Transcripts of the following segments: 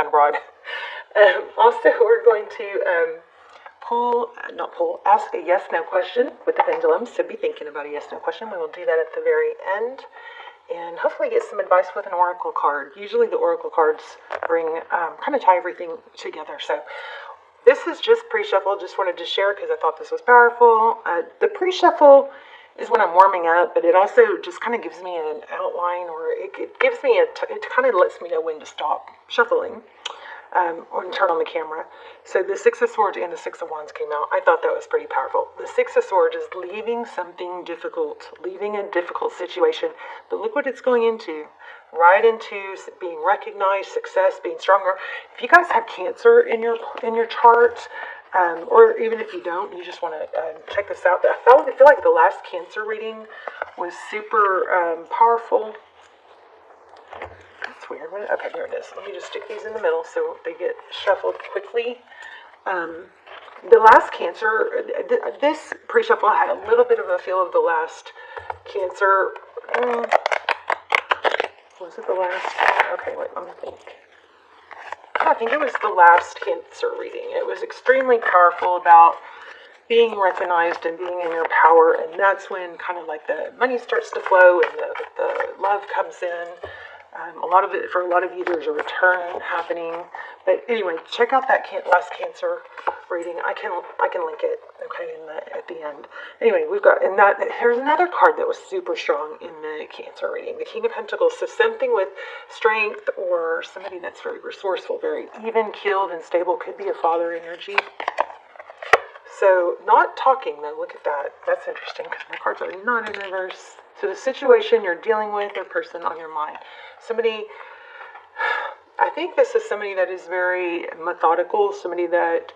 kind of broad. Also, we're going to ask a yes/no question with the pendulum. So be thinking about a yes/no question. We will do that at the very end, and hopefully get some advice with an oracle card. Usually, the oracle cards bring kind of tie everything together. So this is just pre-shuffle. Just wanted to share because I thought this was powerful. The pre-shuffle is when I'm warming up, but it also just kind of gives me an outline, or it gives me it kind of lets me know when to stop shuffling. Or turn on the camera. So the Six of Swords and the Six of Wands came out. I thought that was pretty powerful. The Six of Swords is leaving something difficult, leaving a difficult situation. But look what it's going into. Right into being recognized, success, being stronger. If you guys have Cancer in your chart, or even if you don't, you just want to check this out. I feel like the last Cancer reading was super powerful. That's weird. Okay, there it is. Let me just stick these in the middle so they get shuffled quickly. The last Cancer, this pre-shuffle had a little bit of a feel of the last Cancer. Was it the last? Okay, wait, let me think. I think it was the last Cancer reading. It was extremely powerful about being recognized and being in your power, and that's when kind of like the money starts to flow and the love comes in. For a lot of you, there's a return happening. But anyway, check out that last Cancer reading. I can link it, okay, at the end. Anyway, here's another card that was super strong in the Cancer reading. The King of Pentacles. So something with strength, or somebody that's very resourceful, very even-keeled and stable. Could be a father energy. So not talking, though. Look at that. That's interesting because my cards are not in reverse. So the situation you're dealing with, or person on your mind. Somebody, I think this is somebody that is very methodical, somebody that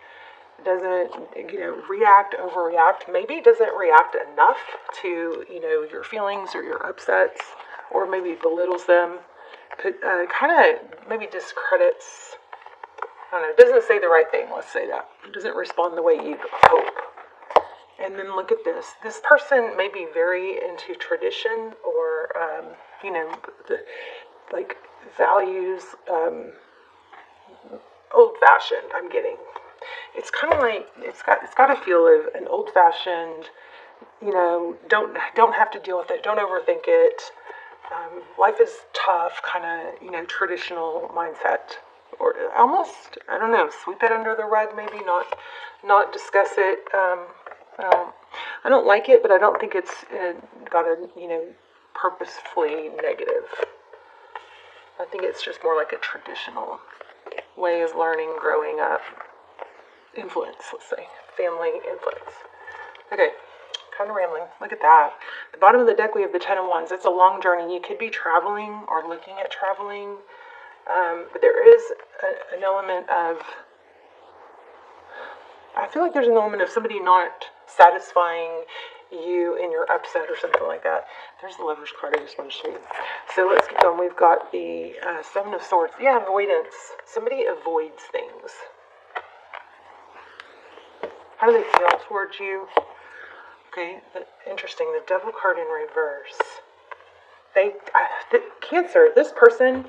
doesn't, overreact, maybe doesn't react enough to, your feelings or your upsets, or maybe belittles them, kind of maybe discredits, I don't know, doesn't say the right thing, let's say that. Doesn't respond the way you hope. And then look at this. This person may be very into tradition, or, like values, old-fashioned, I'm getting. It's kind of like, it's got a feel of an old-fashioned, don't have to deal with it, don't overthink it. Life is tough, kind of, traditional mindset. Or almost, I don't know, sweep it under the rug, maybe not discuss it. I don't like it, but I don't think it's got a, purposefully negative. I think it's just more like a traditional way of learning, growing up. Influence, let's say. Family influence. Okay, kind of rambling. Look at that. The bottom of the deck, we have the Ten of Wands. It's a long journey. You could be traveling or looking at traveling. But there is an element of, I feel like there's an element of somebody not satisfying you in your upset or something like that. There's the Lover's card I just want to show you. So let's keep going. We've got the Seven of Swords. Yeah, avoidance. Somebody avoids things. How do they feel towards you? Okay, interesting. The Devil card in reverse. Cancer, this person,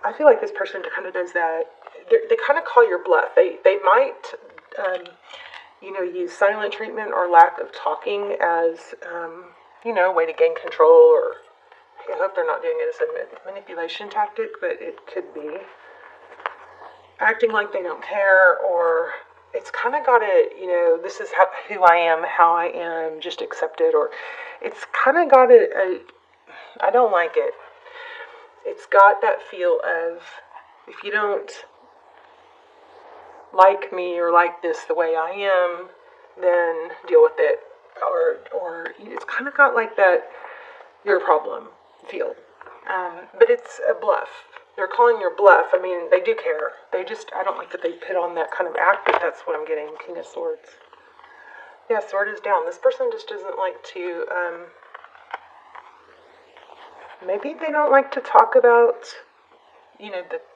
I feel like this person kind of does that. They kind of call your bluff. They might, use silent treatment or lack of talking as, a way to gain control, or I hope they're not doing it as a manipulation tactic, but it could be. Acting like they don't care, or it's kind of got a, this is who I am, how I am, just accept it, or it's kind of got I don't like it. It's got that feel of, if you don't like me or like this the way I am, then deal with it. Or it's kind of got like that, your problem feel. But it's a bluff. They're calling your bluff. I mean, they do care. I don't like that they put on that kind of act, but that's what I'm getting. King of Swords. Yeah, sword is down. This person just doesn't like to, maybe they don't like to talk about,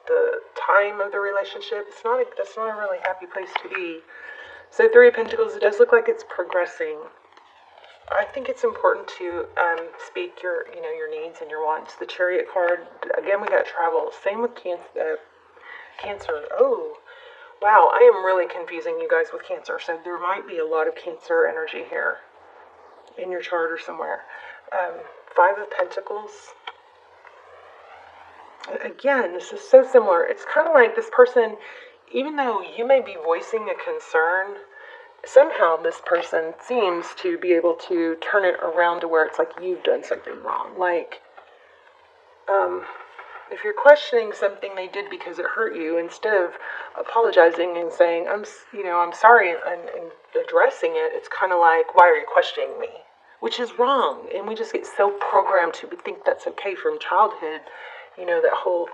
the time of the relationship. That's not a really happy place to be. So Three of Pentacles, it does look like it's progressing. I think it's important to speak your needs and your wants. The Chariot card, again, we got travel. Same with Cancer. Oh, wow. I am really confusing you guys with Cancer. So there might be a lot of Cancer energy here in your chart or somewhere. Five of Pentacles. Again, this is so similar. It's kind of like this person, even though you may be voicing a concern, somehow this person seems to be able to turn it around to where it's like you've done something wrong. Like, if you're questioning something they did because it hurt you, instead of apologizing and saying, I'm sorry, and addressing it, it's kind of like, why are you questioning me? Which is wrong. And we just get so programmed to think that's okay from childhood. That whole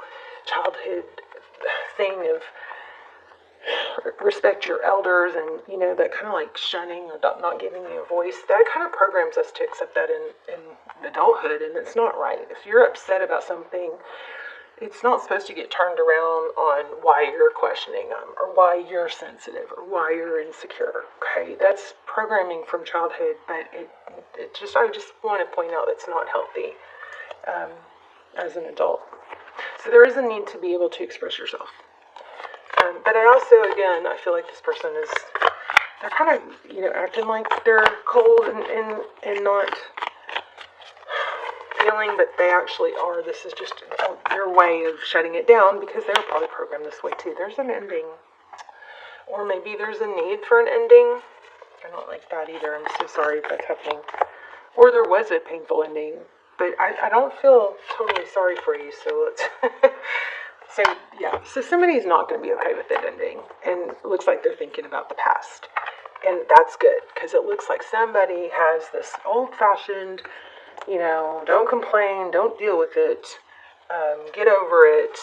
childhood thing of respect your elders and, that kind of like shunning or not giving you a voice. That kind of programs us to accept that in adulthood, and it's not right. If you're upset about something, it's not supposed to get turned around on why you're questioning them or why you're sensitive or why you're insecure. Okay, that's programming from childhood, but I just want to point out it's not healthy as an adult. So there is a need to be able to express yourself. But I feel like this person they're kind of, acting like they're cold and not feeling, but they actually are. This is just their way of shutting it down because they were probably programmed this way too. There's an ending. Or maybe there's a need for an ending. I don't like that either. I'm so sorry if that's happening. Or there was a painful ending. But I don't feel totally sorry for you, so let's... So somebody's not going to be okay with it ending. And it looks like they're thinking about the past. And that's good, because it looks like somebody has this old-fashioned, don't complain, don't deal with it, get over it,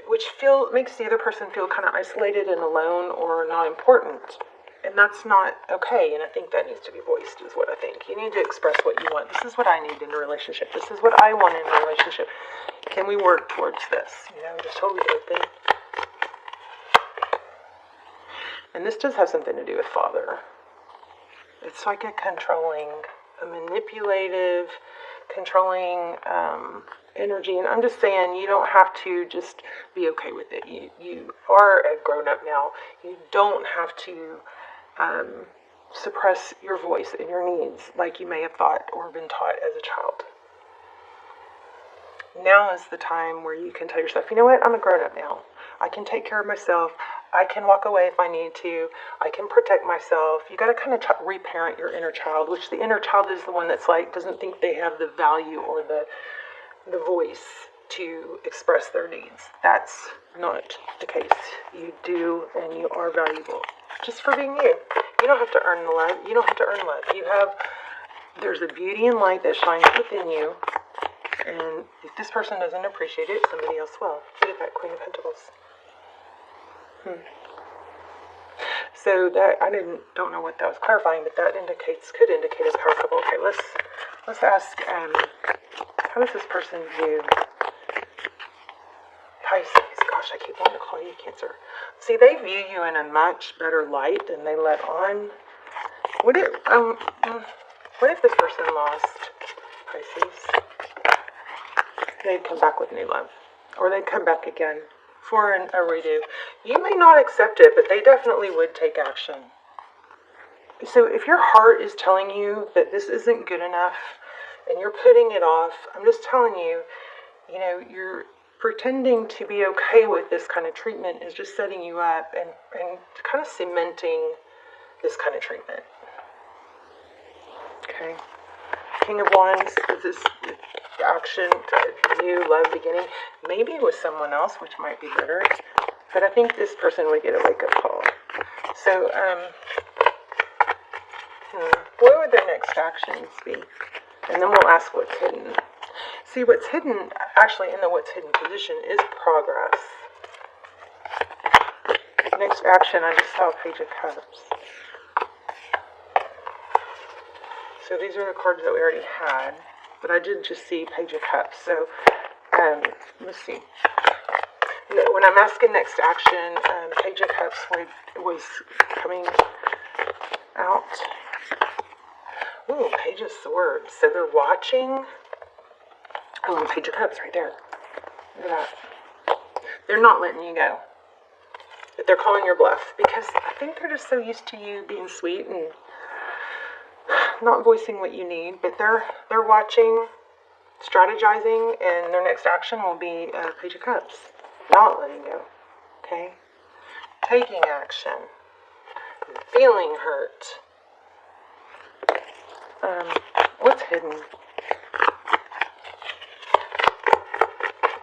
which makes the other person feel kind of isolated and alone or not important. And that's not okay, and I think that needs to be voiced, is what I think. You need to express what you want. This is what I need in a relationship. This is what I want in a relationship. Can we work towards this? Just totally open. And this does have something to do with father. It's like a manipulative, controlling energy. And I'm just saying, you don't have to just be okay with it. You are a grown-up now. You don't have to suppress your voice and your needs like you may have thought or been taught as a child. Now is the time where you can tell yourself, you know what, I'm a grown-up now. I can take care of myself. I can walk away if I need to. I can protect myself. You got to kind of reparent your inner child, which the inner child is the one that's like, doesn't think they have the value or the voice to express their needs. That's not the case. You do, and you are valuable just for being you. You don't have to earn the love. You don't have to earn love. There's a beauty and light that shines within you, and if this person doesn't appreciate it, somebody else will. Look at that Queen of Pentacles. So that don't know what that was clarifying, but that could indicate a power couple. Okay, let's ask, how does this person view Pisces? Gosh, I keep wanting to call you Cancer. See, they view you in a much better light than they let on. What if this person lost Pisces? They'd come back with new love, or they'd come back again for a redo. You may not accept it, but they definitely would take action. So if your heart is telling you that this isn't good enough and you're putting it off, I'm just telling you, you're pretending to be okay with this kind of treatment is just setting you up and kind of cementing this kind of treatment. Okay. King of Wands is this action, new love beginning, maybe with someone else, which might be better, but I think this person would get a wake-up call. So, what would their next actions be? And then we'll ask what's hidden. See, what's hidden, actually in the what's hidden position, is progress. Next action, I just saw Page of Cups. So these are the cards that we already had, but I did just see Page of Cups. So, let's see. When I'm asking next action, Page of Cups was coming out. Ooh, Page of Swords. So they're watching. Oh, Page of Cups right there. Look at that. they're not letting you go. But they're calling your bluff because I think they're just so used to you being sweet and not voicing what you need. But they're watching, strategizing, and their next action will be Page of Cups. Not letting go. Okay? Taking action. Feeling hurt. What's hidden?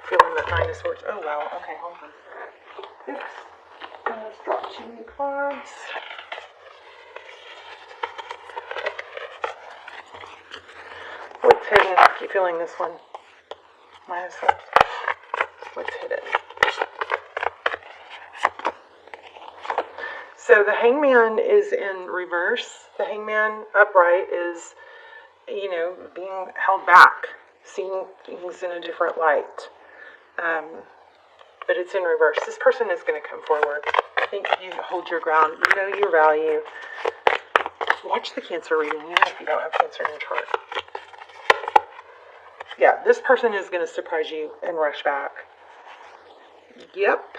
Feeling that Nine of Swords. Oh, wow. Okay, hold on. Oops. Let's drop too many cards. What's hidden? Keep feeling this one. Nine of Swords. What's hidden? So the Hangman is in reverse. The Hangman upright is, you know, being held back, seeing things in a different light. But it's in reverse. This person is going to come forward. I think you hold your ground. You know your value. Watch the Cancer reading, even if you don't have Cancer in your chart. Yeah, this person is going to surprise you and rush back. Yep.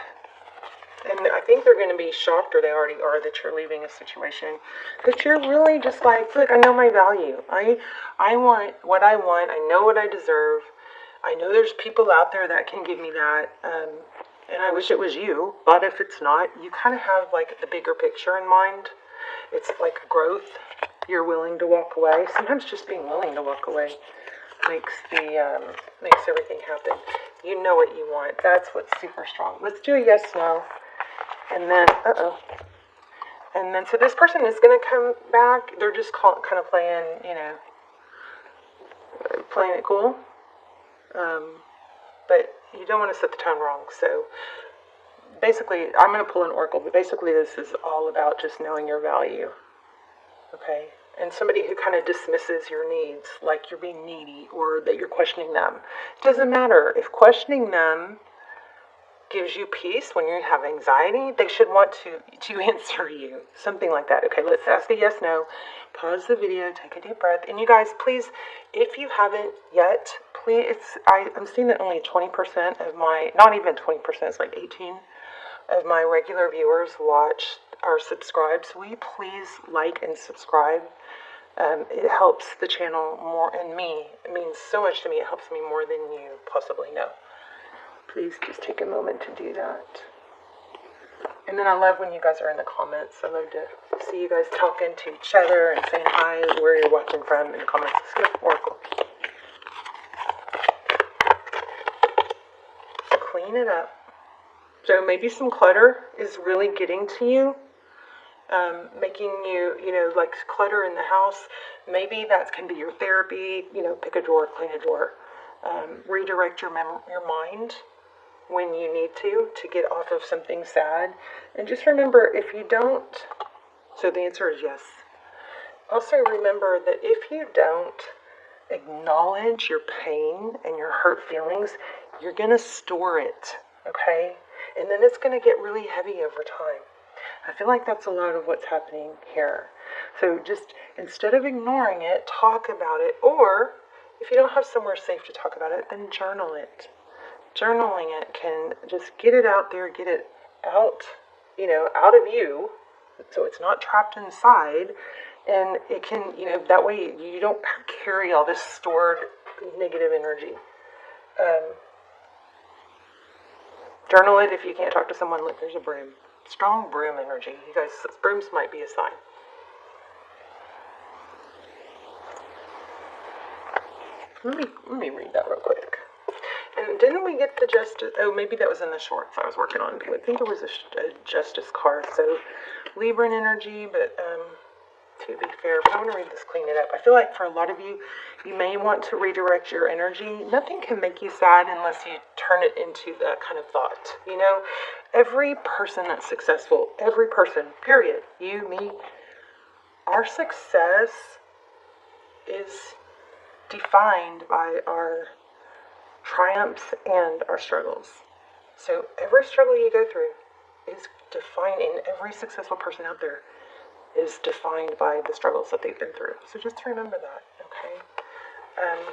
And I think they're going to be shocked, or they already are, that you're leaving a situation. But you're really just like, look, I know my value. I want what I want. I know what I deserve. I know there's people out there that can give me that. And I wish it was you. But if it's not, you kind of have like the bigger picture in mind. It's like growth. You're willing to walk away. Sometimes just being willing to walk away makes everything happen. You know what you want. That's what's super strong. Let's do a yes, no. And then, and then, so this person is going to come back. They're just kind of playing, you know, playing it cool. But you don't want to set the tone wrong. So basically, I'm going to pull an oracle, but basically this is all about just knowing your value. Okay? And somebody who kind of dismisses your needs, like you're being needy or that you're questioning them. It doesn't matter. If questioning them gives you peace when you have anxiety, they should want to answer you. Something like that. Okay, let's ask a yes, no. Pause the video, take a deep breath. And you guys, please, if you haven't yet, please, I'm seeing that only 20% of my, not even 20%, it's like 18 of my regular viewers watch or subscribe. So will you please like and subscribe? It helps the channel more, and me. It means so much to me. It helps me more than you possibly know. Please just take a moment to do that. And then I love when you guys are in the comments. I love to see you guys talking to each other and saying hi, where you're watching from in the comments. Let's go Oracle. Clean it up. So maybe some clutter is really getting to you. Making you, you know, like clutter in the house. Maybe that can be your therapy. You know, pick a drawer, clean a drawer. Redirect your mind when you need to get off of something sad. And just remember, if you don't, so the answer is yes. Also remember that if you don't acknowledge your pain and your hurt feelings, you're going to store it, okay? And then it's going to get really heavy over time. I feel like that's a lot of what's happening here. So just, instead of ignoring it, talk about it. Or, if you don't have somewhere safe to talk about it, then journal it. Journaling it can just get it out there, get it out, you know, out of you, so it's not trapped inside, and it can, you know, that way you don't carry all this stored negative energy. Journal it if you can't talk to someone. Look, there's a broom. Strong broom energy. You guys, brooms might be a sign. Let me read that real quick. And didn't we get the justice? Oh, maybe that was in the shorts I was working on. I think there was a justice card. So Libran energy, but to be fair, but I want to read this, clean it up. I feel like for a lot of you, you may want to redirect your energy. Nothing can make you sad unless you turn it into that kind of thought. You know, every person that's successful, every person, period, you, me, our success is defined by our triumphs and our struggles. So every struggle you go through is defined, and every successful person out there is defined by the struggles that they've been through. So just remember that, okay?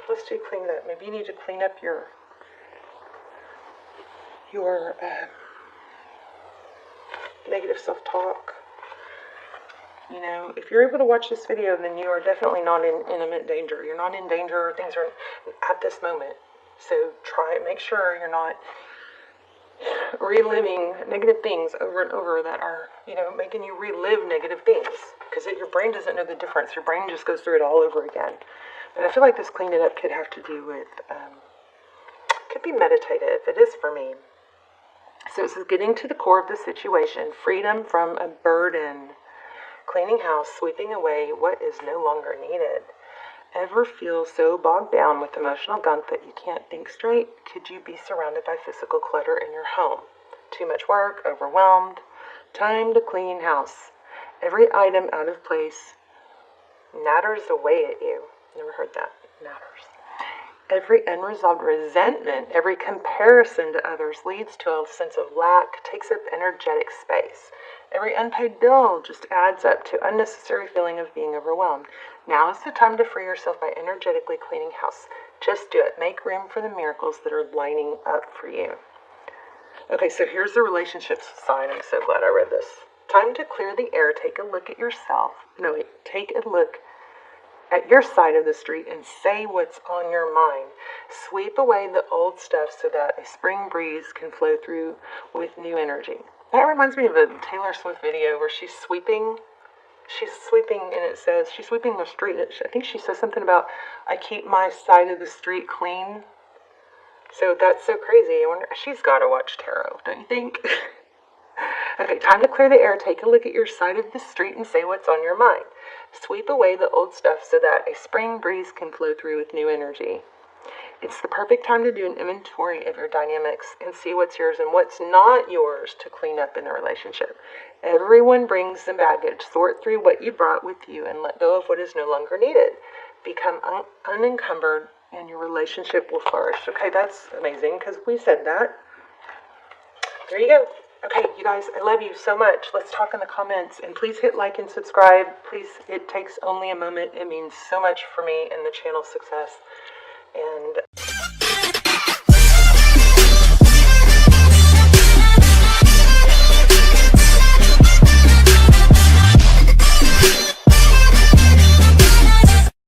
Let's do clean up. Maybe you need to clean up your your negative self-talk. You know, if you're able to watch this video, then you are definitely not in imminent danger. You're not in danger. Things are at this moment. So make sure you're not reliving negative things over and over that are, you know, making you relive negative things. Because your brain doesn't know the difference. Your brain just goes through it all over again. But I feel like this cleaning up could have to do with, could be meditative. It is for me. So it says getting to the core of the situation, freedom from a burden. Cleaning house, sweeping away what is no longer needed. Ever feel so bogged down with emotional gunk that you can't think straight? Could you be surrounded by physical clutter in your home? Too much work, overwhelmed? Time to clean house. Every item out of place natters away at you. Never heard that. Natters. Every unresolved resentment, every comparison to others leads to a sense of lack, takes up energetic space. Every unpaid bill just adds up to unnecessary feeling of being overwhelmed. Now is the time to free yourself by energetically cleaning house. Just do it. Make room for the miracles that are lining up for you. Okay, so here's the relationships side. I'm so glad I read this. Time to clear the air. Take a look at yourself. Take a look at your side of the street and say what's on your mind. Sweep away the old stuff so that a spring breeze can flow through with new energy. That reminds me of a Taylor Swift video where she's sweeping and it says, she's sweeping the street. I think she says something about, I keep my side of the street clean. So that's so crazy. I wonder, she's got to watch tarot, don't you think? Okay, time to clear the air. Take a look at your side of the street and say what's on your mind. Sweep away the old stuff so that a spring breeze can flow through with new energy. It's the perfect time to do an inventory of your dynamics and see what's yours and what's not yours to clean up in the relationship. Everyone brings some baggage. Sort through what you brought with you and let go of what is no longer needed. Become unencumbered and your relationship will flourish. Okay, that's amazing because we said that. There you go. Okay, you guys, I love you so much. Let's talk in the comments. And please hit like and subscribe. Please, it takes only a moment. It means so much for me and the channel's success. And